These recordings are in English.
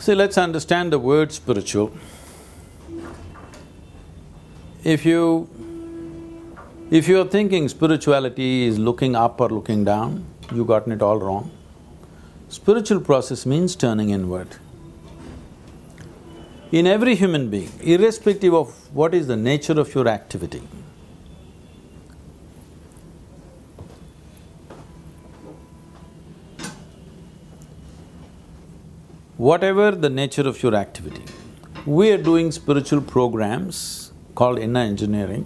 See, let's understand the word spiritual. If you're thinking spirituality is looking up or looking down, you've gotten it all wrong. Spiritual process means turning inward. In every human being, irrespective of what is the nature of your activity, whatever the nature of your activity, we are doing spiritual programs called inner engineering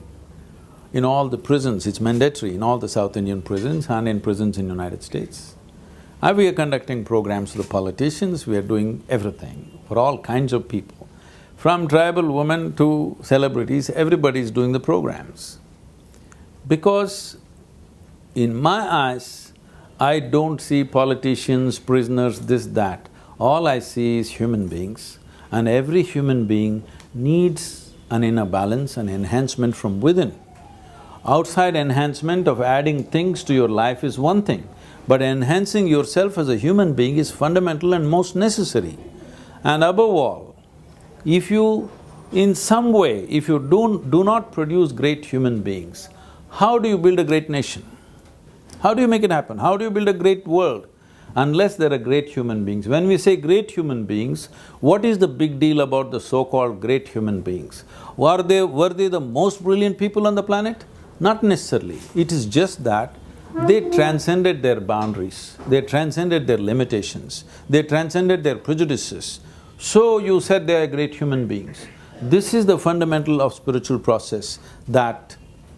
in all the prisons. It's mandatory in all the South Indian prisons and in prisons in United States. And we are conducting programs for the politicians, we are doing everything for all kinds of people. From tribal women to celebrities, everybody is doing the programs. Because in my eyes, I don't see politicians, prisoners, this, that. All I see is human beings, and every human being needs an inner balance, an enhancement from within. Outside enhancement of adding things to your life is one thing, but enhancing yourself as a human being is fundamental and most necessary. And above all, if you, in some way, if you do not produce great human beings, how do you build a great nation? How do you make it happen? How do you build a great world? Unless there are great human beings. When we say great human beings, what is the big deal about the so-called great human beings? Were they the most brilliant people on the planet? Not necessarily. It is just that they transcended their boundaries, they transcended their limitations, they transcended their prejudices. So you said they are great human beings. This is the fundamental of spiritual process, that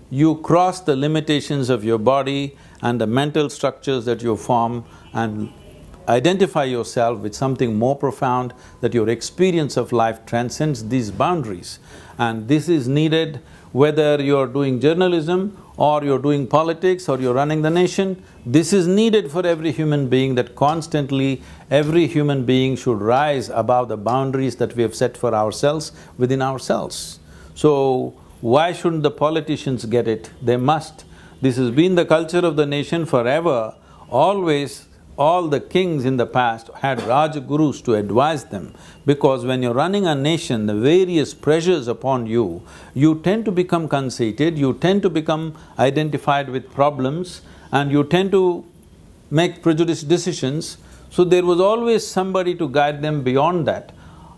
you cross the limitations of your body and the mental structures that you form and identify yourself with something more profound, that your experience of life transcends these boundaries. And this is needed whether you're doing journalism or you're doing politics or you're running the nation. This is needed for every human being, that constantly every human being should rise above the boundaries that we have set for ourselves within ourselves. So, why shouldn't the politicians get it? They must. This has been the culture of the nation forever. Always, all the kings in the past had Rajagurus to advise them, because when you're running a nation, the various pressures upon you, you tend to become conceited, you tend to become identified with problems, and you tend to make prejudiced decisions. So there was always somebody to guide them beyond that.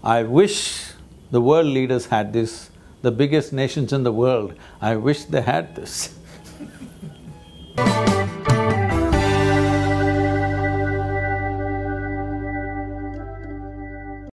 I wish the world leaders had this, the biggest nations in the world, I wish they had this.